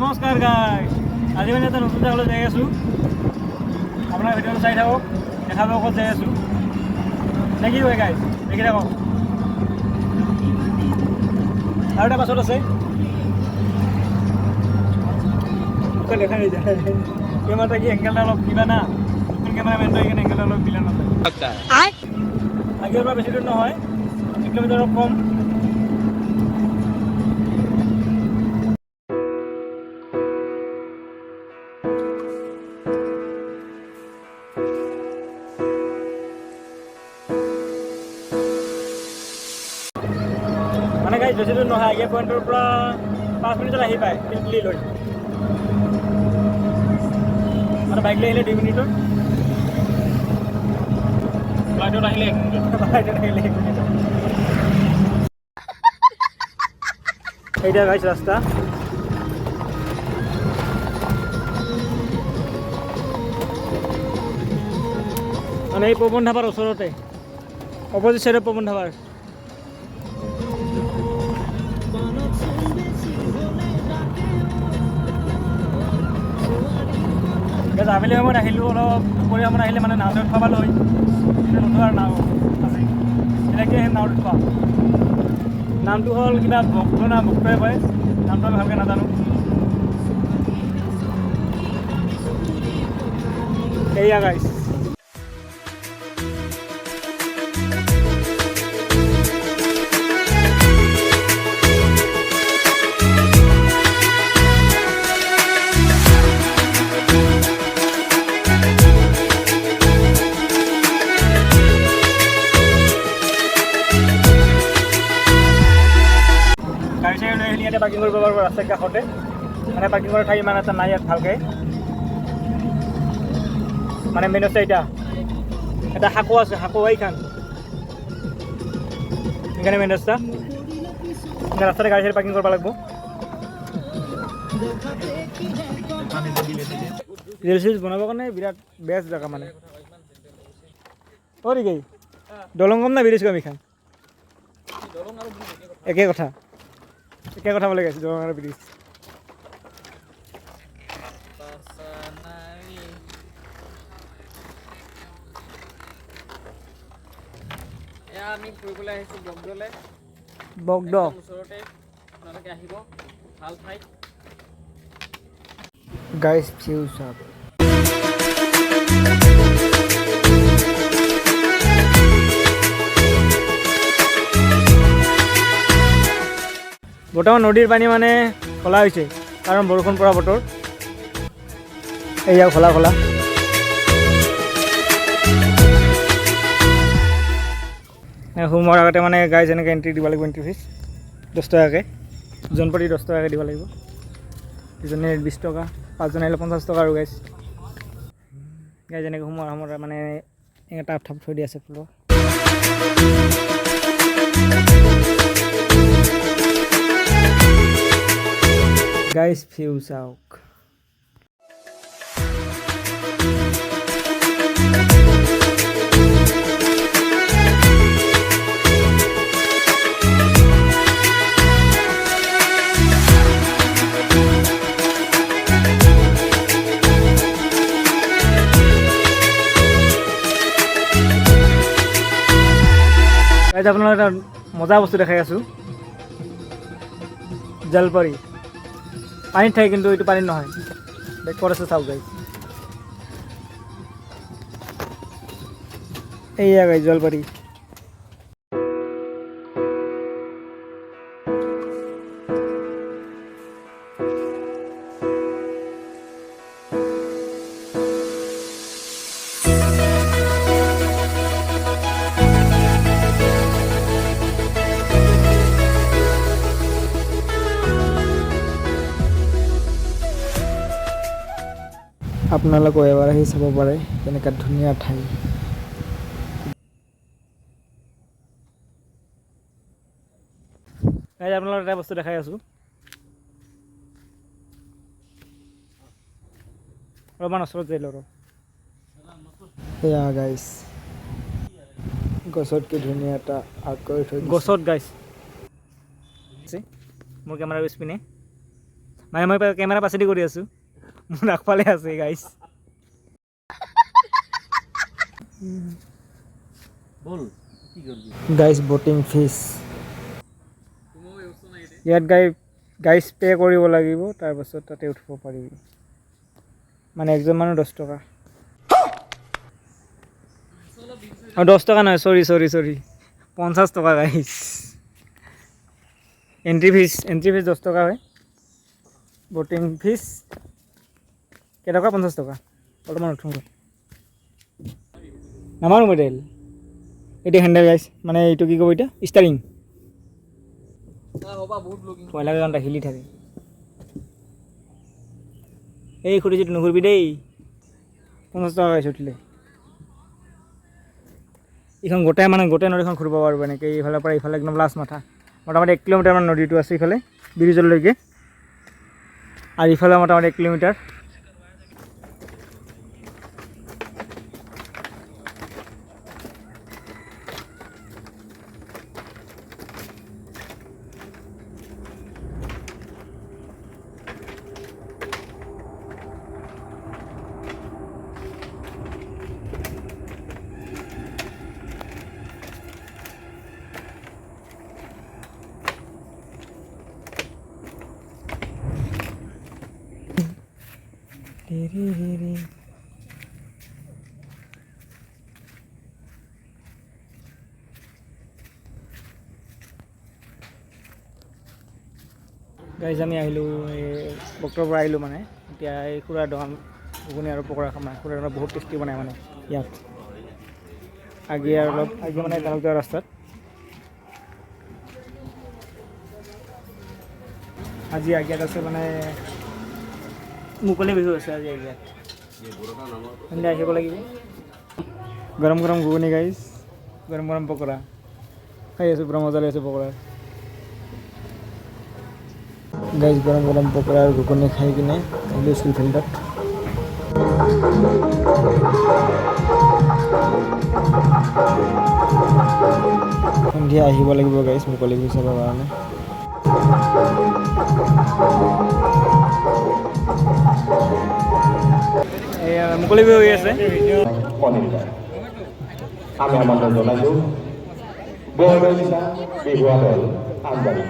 নমস্কাৰ গাইজ, আজি মানে এটা নতুন জেগালৈ যাই আছোঁ। আপোনাৰ ভিডিঅ'টো চাই থাকক, দেখাব ক'ত যাই আছোঁ নে কি হয় গাইজ, দেখি থাকক। আৰু এটা পাছত আছে দেখা নাই যায় কেমেৰাটা কি এংগেলটা অলপ কিবা না, নতুন কেমেৰামেনটো সেইকাৰণে এংগেলটা অলপ মিলা নাযায়। আগৰ পৰা বেছি দূৰ নহয়, 1 কিলোমিটাৰ অলপ কম। মানে গাইজ বেছি দূৰ নহয়, আগে পইণ্টৰ পৰা 5 মিনিটত আহি পায় পিলপুলি লৈ। মানে বাইক লৈ আহিলে 2 মিনিটত, ফ্লাইটত আহিলে 1 মিনিট, ফ্লাইটত আহিলে 1 মিনিট। এইটা গাইজ ৰাস্তা। মানে এই পৱন ধাবাৰ ওচৰতে, অপজিট চাইডত পৱন ধাবাৰ। আবেলি সময়ত আহিলোঁ, অলপ দুপৰীয়া সময়ত আহিলে মানে নাও চাওত খাব লৈ নতুন আৰু নাও আছে, তেনেকৈ সেই নাওত খোৱা। নামটো হ'ল কিবা ভক্ত না ভক্তই কয়, নামটো আমি ভালকৈ নাজানো। এয়া গাইজ গাড়ী চাড়ী লৈ আহিলে ইয়াতে পাৰ্কিং কৰিব পাৰিব ৰাস্তাৰ কাষতে। মানে পাৰ্কিং কৰাৰ ঠাই ইমান এটা নাই ইয়াত ভালকৈ। মানে মেইন ৰাস্তা এটা সাঁকো আছে, সাঁকো এইখান সেইকাৰণে মেইন ৰাস্তা। ৰাস্তাতে গাড়ী চাড়ী পাৰ্কিং কৰিব লাগিব। ৰিলচ চিলচ বনাবৰ কাৰণে বিৰাট বেষ্ট জেগা মানে। অ' কি দলং কম না ব্ৰিজ কম এইখান? একে কথা বুলি কৈছে, দলং আৰু ব্ৰিজ। আমি ফুৰিবলৈ আহিছোঁ বগদলৈ। বগদ ওচৰতে, আপোনালোকে আহিব, ভাল ঠাই। গাইজ ভিউ চাওক। বৰ্তমান নদীৰ পানী মানে খোলা হৈছে, কাৰণ বৰষুণ পৰা বতৰ। এয়া খোলা সোমোৱাৰ আগতে মানে গাইজ এনেকৈ এণ্ট্ৰি দিব লাগিব। এণ্ট্ৰি ফিজ 10 টকাকৈ, দুজন প্ৰতি 10 টকাকৈ দিব লাগিব। দুজনে 20 টকা, 5জন আহিলে 50 টকা। আৰু গাইজ এনেকৈ সোমোৱাৰ সময়ত মানে এটা থাপ থৈ দি আছে ফুলৰ। গাইজ ভিউ চাওক। আপোনালোক এটা মজা বস্তু দেখাই আছোঁ, জলপৰী। পানীত থাকে কিন্তু এইটো পানীত নহয়, বেগ ক'ত আছে চাওক গাইজ। এইয়া গাইজ জলপৰী। আপোনালোকেও এবাৰ আহি চাব পাৰে কেনেকুৱা ধুনীয়া ঠাই। আপোনালোকক এটা বস্তু দেখাই আছোঁ, অলপমান ওচৰত যাই লওক। এয়া গাইজ গছত কি ধুনীয়া এটা আৰ্ট কৰি থৈ গছত গাইজ। মোৰ কেমেৰাৰ পিছপিনে মানে মই কেমেৰা পাছেদি কৰি আছোঁ মোৰ আগফালে আছে গাইজ গাইজ বটিং ফিছ ইয়াত গাইজ পে' কৰিব লাগিব তাৰপাছত তাতে উঠিব পাৰিবি মানে একজন মানুহ 10 টকা 10 টকা নহয় চৰি 50 টকা গাইজ এণ্ট্ৰি ফিজ 10 টকা হয় বটিং ফিজ কেইটকা 50 টকা অলপমান উঠোঁ নামাৰো মডেল এইটো হেণ্ডেল গাইজ মানে এইটো কি ক'ব এতিয়া ষ্টাৰিং ভয় লাগে কাৰণ হিলি থাকে এই খুঁটি যিটো নুঘূৰিবি দেই 50 টকা গাইছ উঠিলে এইখন গোটেই নদীখন ঘূৰিব পাৰিব এনেকৈ এইফালৰ পৰা এইফালে একদম লাষ্ট মাথা মোটামুটি 1 কিলোমিটাৰমান নদীটো আছে ইফালে ব্ৰিজলৈকে আৰু ইফালে মোটামুটি 1 কিলোমিটাৰ গাইজ আমি আহিলোঁ বক্ৰৰ পৰা আহিলোঁ মানে এতিয়া এই খুৰাৰ দোকান ঘুগুনি আৰু পকৰা খাম খুৰাৰ দোকান বহুত টেষ্টি বনায় মানে ইয়াত আগে মানে জালুক যোৱা ৰাস্তাত আজি আগিয়াত আছে মানে মুকলি বিহু আছে আজি আগিয়াত সন্ধিয়া আহিব লাগিব গৰম ঘুগুনি গাইজ গৰম পকৰা খাই আছোঁ পুৰা মজা লাগিছে পকৰা গাইজ গৰম পকৰা আৰু ঘুগুনি খাই কিনে আহিলোঁ স্কুল ফিল্ডত সন্ধিয়া আহিব লাগিব গাইজ মুকলি বিহু চাবৰ কাৰণে মুকলি বিহু হৈ আছে আমি আমন্ত্ৰণ জনাইছোঁ বৰদৈচিলা বিহুৱা দল আমবাৰী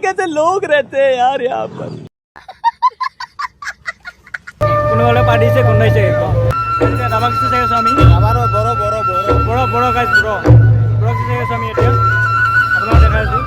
कैसे लोग रहते हैं यार यहाँ पर কোনোবালে পাৰ্টিছে খুন্দাইছে দাবা কিছু চাই আছোঁ আমি বড় গাইজ বড় কিছু চাই আছোঁ আমি এতিয়া আপোনাক দেখাই আছোঁ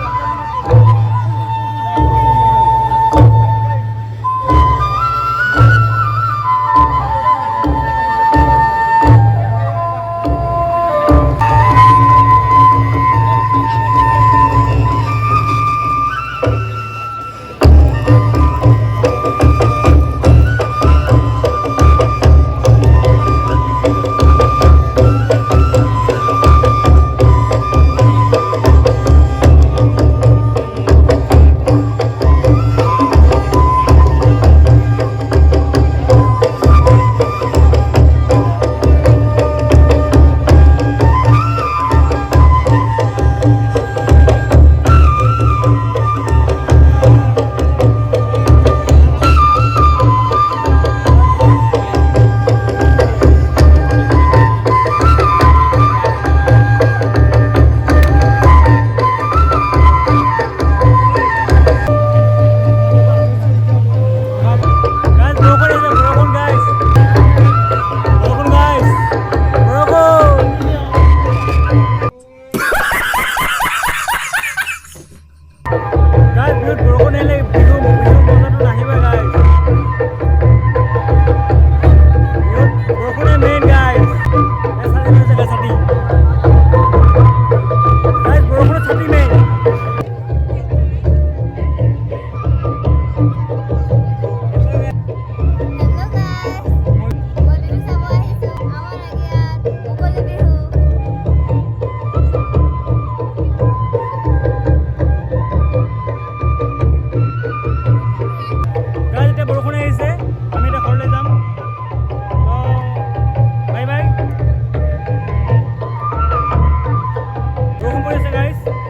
গাইজ